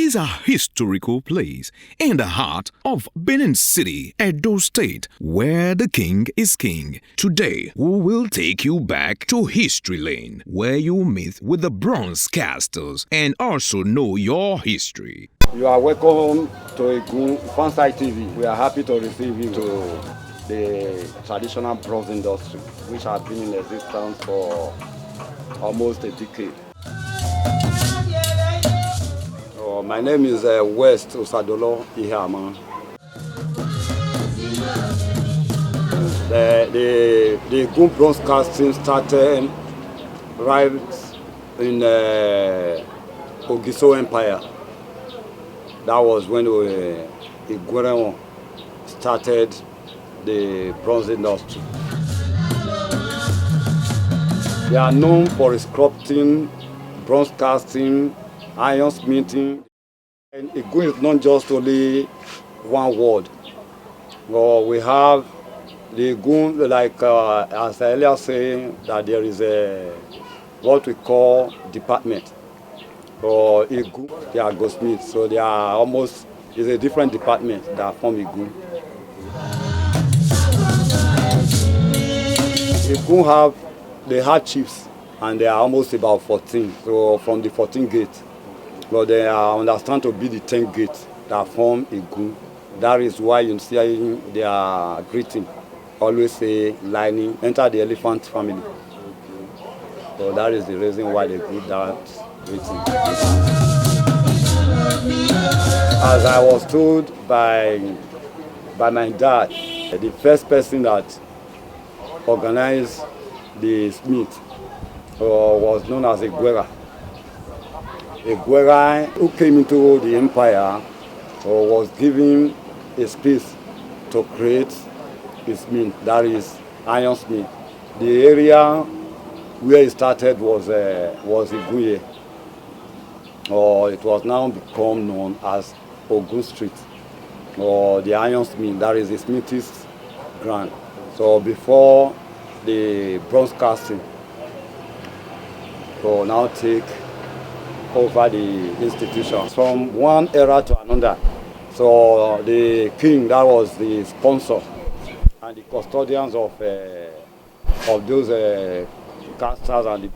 is a historical place in the heart of Benin City, Edo State, where the king is king. Today, we will take you back to History Lane, where you meet with the bronze casters and also know your history. You are welcome to Fansitetube. We are happy to receive you to the traditional bronze industry, which has been in existence for almost a decade. My name is West Osadolo Ihama. The Gun bronze casting started right in Edo Empire. That was when Igwe started the bronze industry. They are known for sculpting, bronze casting, iron smithing. And Igwe is not just only one word. We have the Igwe, like as I earlier saying, that there is what we call department. For Igwe, they are goldsmiths, so they are almost, it's a different department that form Igwe. Igwe they have chiefs, and they are almost about 14, so from the 14 gates. But they are understand to be the 10 gates that form Igwe. That is why you see they are greeting, always say lining, enter the elephant family. So that is the reason why they greet that greeting. As I was told by my dad, the first person that organized the smith was known as Igwe. Igwe, who came into the empire, was given a space to create a smith, that is iron smith. The area where it started was Igwe. It was now become known as Ogun Street, or the iron smith, that is the smith's ground. So before the bronze casting, so now take over the institution from one era to another. So the king, that was the sponsor, and the custodians of those casters and the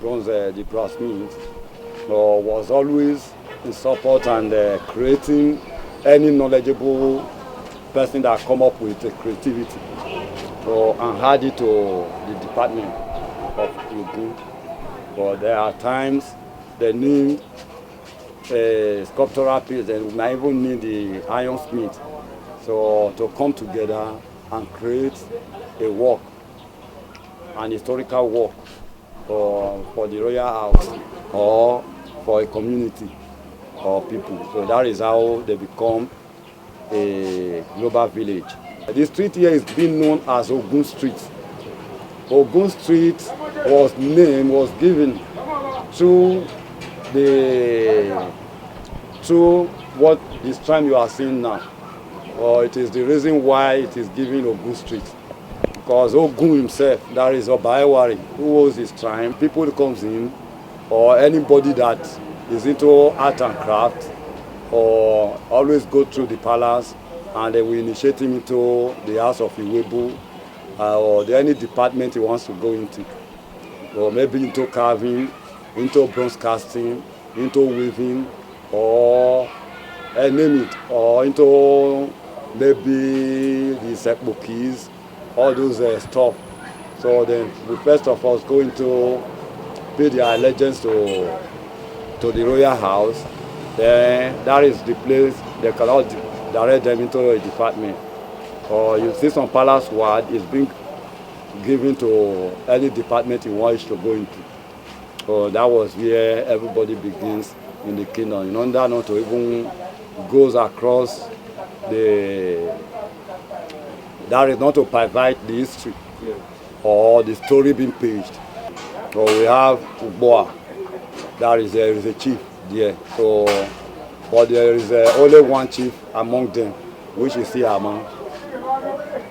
brassmiths was always in support and creating any knowledgeable person that come up with creativity. And add it to the department of Igwe. But there are times they need a sculptural piece, and we might even need the iron smith. So to come together and create a work, an historical work for the royal house or for a community or people. So that is how they become a global village. The street here is being known as Ogun Street. Ogun Street was given through what this time you are seeing now. It is the reason why it is given Ogun Street. Because Ogun himself, that is Oba who owns his shrine, people who comes in, or anybody that is into art and craft, or always go through the palace, and they will initiate him into the house of Iwebu, or any department he wants to go into, or maybe into carving, into bronze casting, into weaving, or name it, or into maybe the sepulchres, all those stuff. So then we first of all go into pay their allegiance to the royal house. Then that is the place they cannot direct them into a department. Or you see some palace ward is being given to any department you want to go into. So that was where everybody begins in the kingdom. In order not to even goes across that is not to provide the history or the story being paged. So we have Uboa, there is a chief there. So, but there is only one chief among them, which is Iama,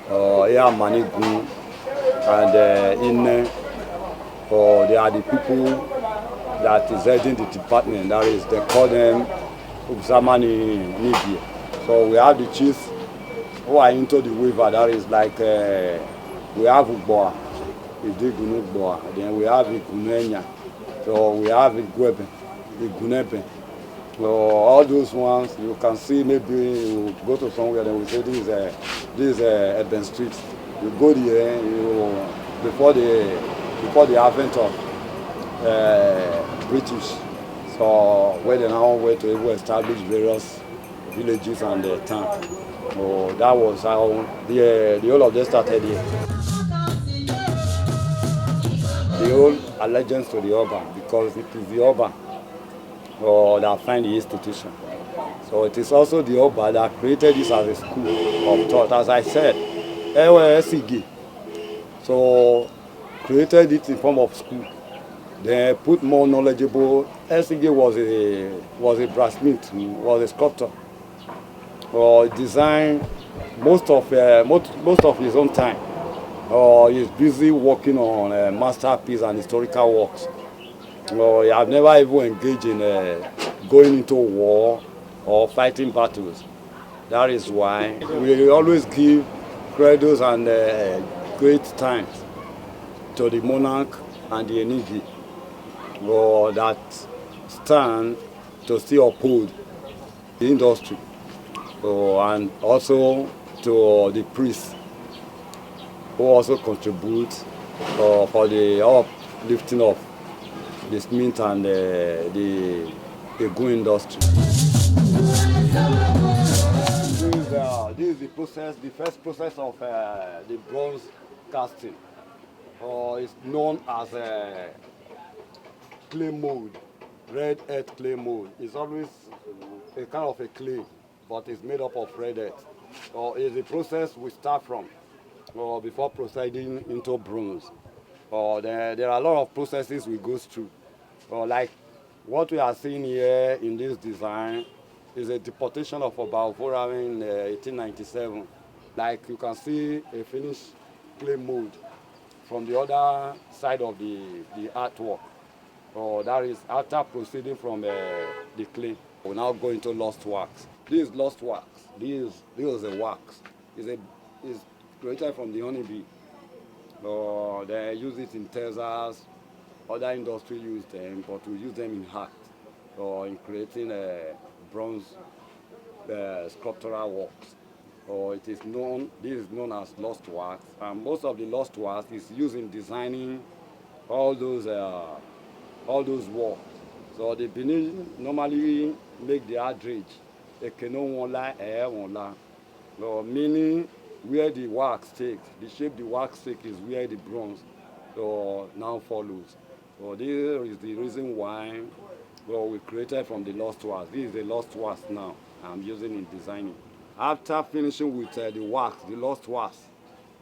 Manigu, and Inne. They are the people that is heading the department. That is, they call them Uzamani Nibia. So we have the chiefs who are into the weaver. That is like we have Ugboa, Idigunu, then we have Igunenya. So we have Igwebe, Igunebe. So all those ones you can see. Maybe you go to somewhere and we say this is Eben Street. You go there, before the advent of British. So where they now went to establish various villages and towns. So that was how the whole of them started here. The whole allegiance to the Oba, because it is the Oba that find the institution. So it is also the Oba that created this as a school of thought. As I said, SEG. So created it in form of school. They put more knowledgeable. SEG was a blacksmith, was a sculptor. Designed most of his own time. He's busy working on masterpiece and historical works. He have never even engaged in going into war or fighting battles. That is why we always give credits and great thanks to the monarch and the Enigi that stand to still uphold the industry, and also to the priests who also contribute for the uplifting of the smith and the gun industry. This is the process, the first process of the bronze casting. It's known as clay mold, red earth clay mold. It's always a kind of a clay, but it's made up of red earth. It's a process we start from before proceeding into bronze. There are a lot of processes we go through. Like what we are seeing here in this design is a deportation of Oba of Benin in 1897. Like you can see a finished clay mold from the other side of the artwork. That is after proceeding from the clay. We now go into lost wax. This is lost wax. This is a wax. It's created from the honeybee. They use it in Texas. Other industry use them, but we use them in art, in creating bronze sculptural works. This is known as lost wax, and most of the lost wax is used in designing all those works. So the Benin normally make the average, meaning where the wax takes, the shape the wax takes is where the bronze now follows. So this is the reason why we created from the lost wax. This is the lost wax now I'm using in designing. After finishing with the wax, the lost wax,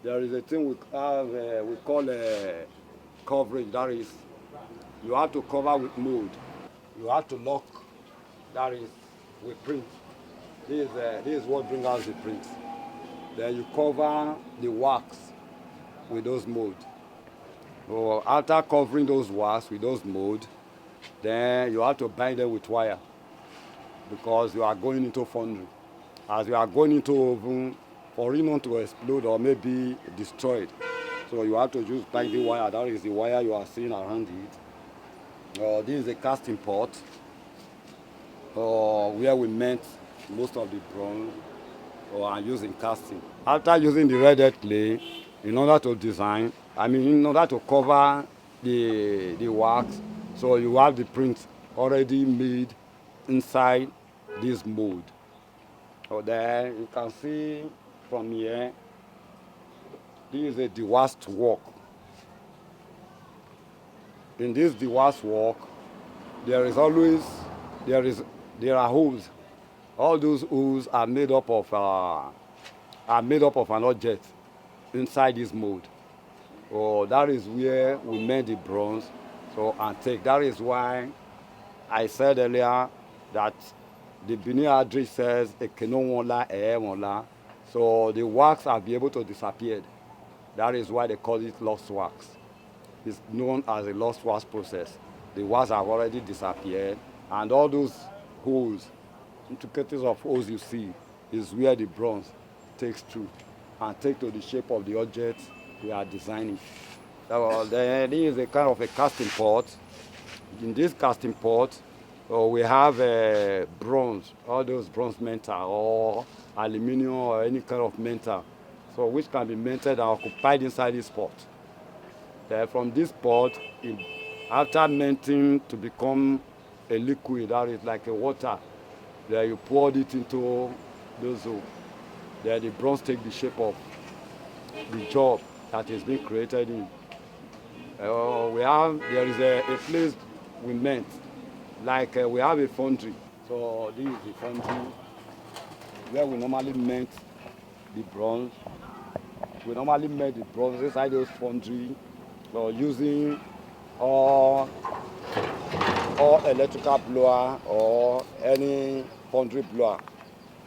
there is a thing we call coverage. That is, you have to cover with mold. You have to lock. That is with print. This is what brings out the print. Then you cover the wax with those mold. So after covering those wax with those mold, then you have to bind them with wire, because you are going into foundry. As you are going into oven, for it not to explode or maybe destroyed, so you have to use binding wire. That is the wire you are seeing around it. This is a casting pot where we melt most of the bronze and using casting. After using the red earth clay in order to design, in order to cover the wax, so you have the print already made inside this mold. So there you can see from here, this is a dewased work. In this dewased work, there are holes. All those holes are made up of an object inside this mold. That is where we made the bronze. And take. That is why I said earlier that the Benin address says so the wax have been able to disappear. That is why they call it lost wax. It's known as a lost wax process. The wax have already disappeared, and all those holes intricacies of holes you see is where the bronze takes through and take to the shape of the object we are designing. So then this is a kind of a casting pot. In this casting pot, we have bronze, all those bronze metal or aluminum or any kind of metal, so which can be melted and occupied inside this pot. Then from this pot, after melting to become a liquid, that is like a water, then you pour it into those holes. Then the bronze take the shape of the job that is being created in. There is a place we melt, like we have a foundry. So this is the foundry where we normally melt the bronze. We normally melt the bronze inside those foundry using all electrical blower or any foundry blower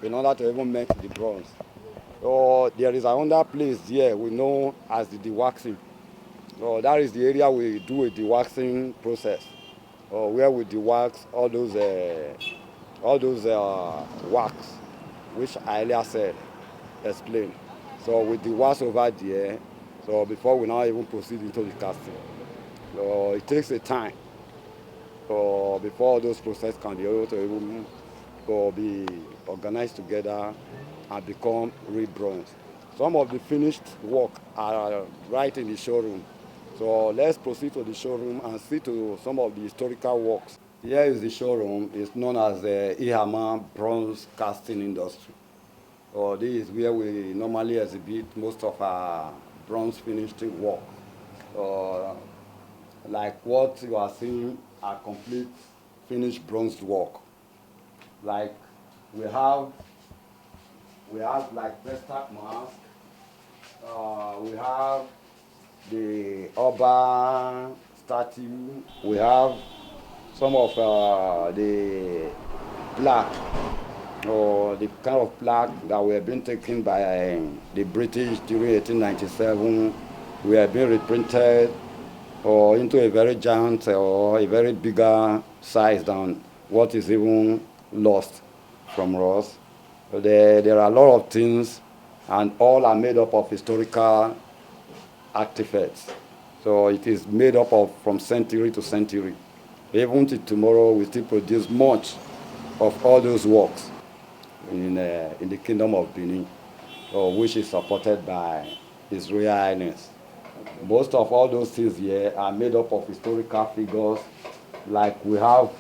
in order to even melt the bronze. So there is another place here we know as the dewaxing. So that is the area we do a dewaxing process, where we dewax all those wax, which I earlier said, explained. So we dewax over there, so before we now even proceed into the casting. So it takes a time before all those processes can be able to even be organized together and become real bronze. Some of the finished work are right in the showroom. So let's proceed to the showroom and see to some of the historical works. Here is the showroom. It's known as the Ihama Bronze Casting Industry. So this is where we normally exhibit most of our bronze finished work. Like what you are seeing are complete finished bronze work. Like we have like Vestac mask. We have the Oba statue. We have some of the plaque, or the kind of plaque that were being taken by the British during 1897. We have been reprinted into a very giant or a very bigger size than what is even lost from us. There are a lot of things, and all are made up of historical artifacts. So it is made up of from century to century. Even till tomorrow, we still produce much of all those works in the Kingdom of Benin, which is supported by His Royal Highness. Most of all those things here are made up of historical figures. Like we have,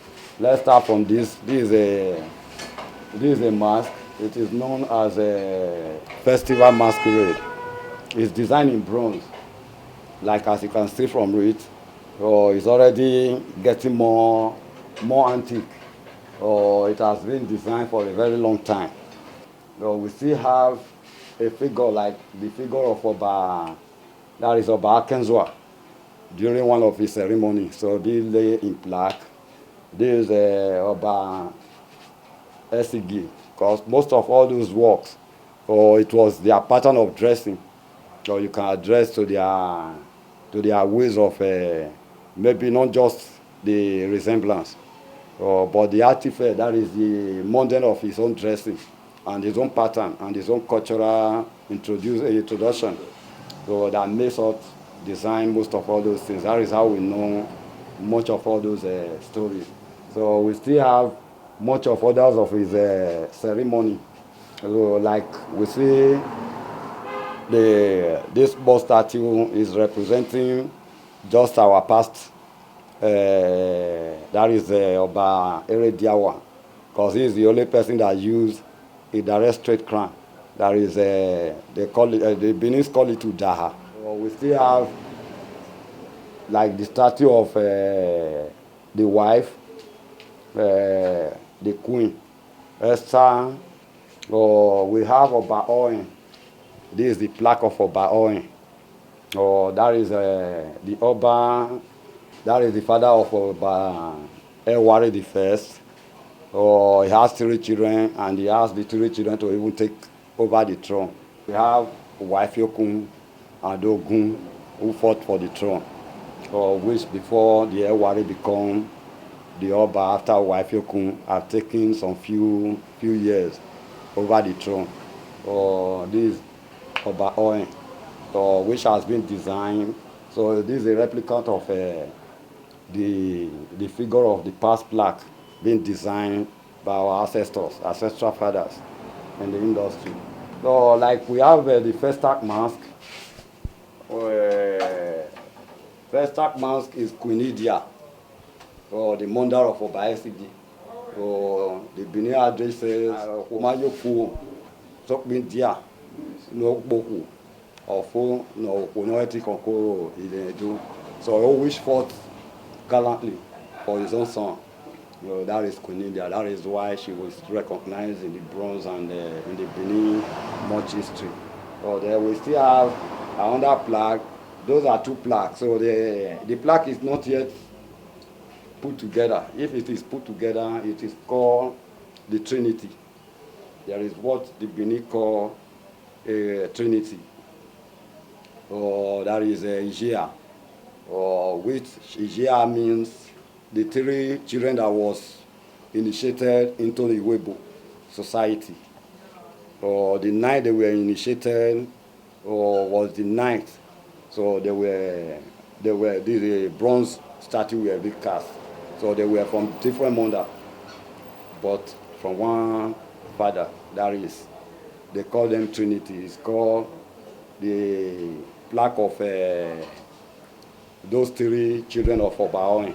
let's start from this. This is a mask. It is known as a festival masquerade. It's designed in bronze. Like as you can see from it, it's already getting more antique. It has been designed for a very long time. We still have a figure like the figure of Oba, that is Oba Akenzwa, during one of his ceremonies. So this lay in plaque. This is Oba Esigi, because most of all those works, it was their pattern of dressing. So you can address to their ways of maybe not just the resemblance, but the artifact, that is the model of his own dressing and his own pattern and his own cultural introduction. So that makes us design most of all those things. That is how we know much of all those stories. So we still have much of others of his ceremony. So like we see this boss statue is representing just our past. That is Oba Erediawa, because he is the only person that used a direct straight crown. That is, they call it, the Benin's call it Udaha. So we still have like the statue of the wife, the queen, Esther. We have Oba Owen. This is the plaque of Oba Owen. That is the Oba, that is the father of Oba Ewari the first. He has 3 children, and he asked the 3 children to even take over the throne. We have wife Yokun and Ogun, who fought for the throne, which before the Ewari become the Oba after Waifyokun have taken some few years over the throne. This Oba Oen, which has been designed. So this is a replica of the figure of the past plaque being designed by our ancestral fathers in the industry. So like we have the first act mask. First act mask is Queen Idia, the mother of Obaesidi. The Benin address says Omayoku Sokbin Dia no Boku or no Onoeti Konkoro Idenju. So he always fought gallantly for his own son. That is Queen Idia. That is why she was recognized in the bronze and in the Benin much history. So there we still have another plaque. Those are two plaques. So the plaque is not yet put together. If it is put together, it is called the Trinity. There is what the Benin call a Trinity. That is Ijia, which Ijia means the three children that was initiated into the Weibo society. The night they were initiated was the night. So the bronze statue were being cast. So they were from different mother, but from one father. That is, they call them Trinity. It's called the plaque of those three children of Obaon.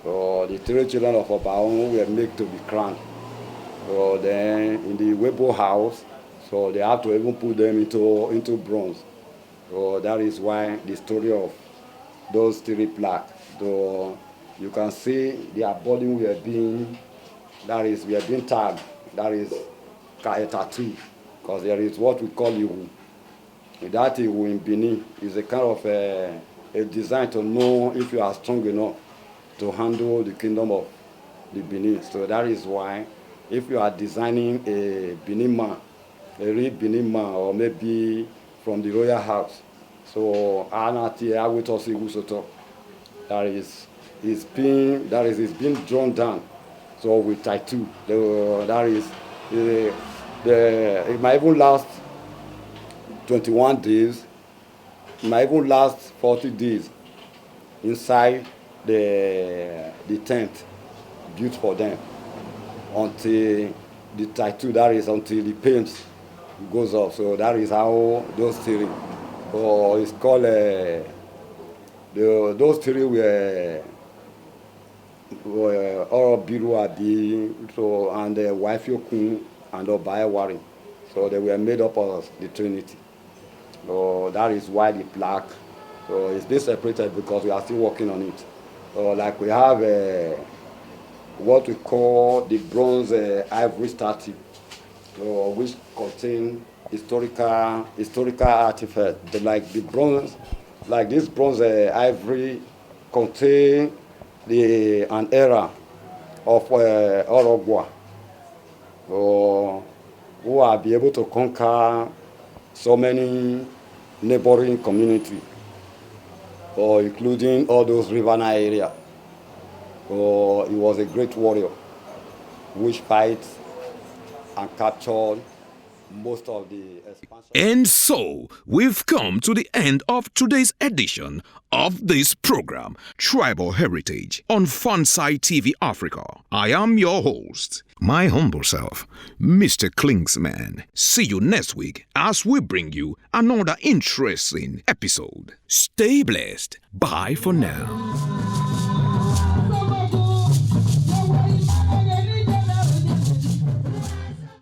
The three children of Obaon were made to be crowned. Then in the Weibo house, so they have to even put them into bronze. That is why the story of those three plaques. You can see their body we are being tagged. That is a tattoo, because there is what we call Iwu. That Iwu in Benin is a kind of a design to know if you are strong enough to handle the Kingdom of the Benin. So that is why if you are designing a Benin man, a real Benin man, or maybe from the royal house, so Anati Awitosi Wusoto, that is it's being drawn down. So with tattoo, that is it might even last 21 days. It might even last 40 days inside the tent built for them until the tattoo, that is until the paint goes off. So that is how those three, it's called those three were Biru Abi, so and Waifyokun and Obaewari. So they were made up of the Trinity. So that is why the plaque. So it's been separated because we are still working on it. Like we have what we call the bronze ivory statue, which contain historical artifacts. Like the bronze, like this bronze ivory contain an era of Orogwa, who will be able to conquer so many neighboring communities, including all those riverine areas. He was a great warrior which fight and captured most of the expansion. And so, we've come to the end of today's edition of this program, Tribal Heritage, on Fansitetube Africa. I am your host, my humble self, Mr. Klingsman. See you next week as we bring you another interesting episode. Stay blessed. Bye for now.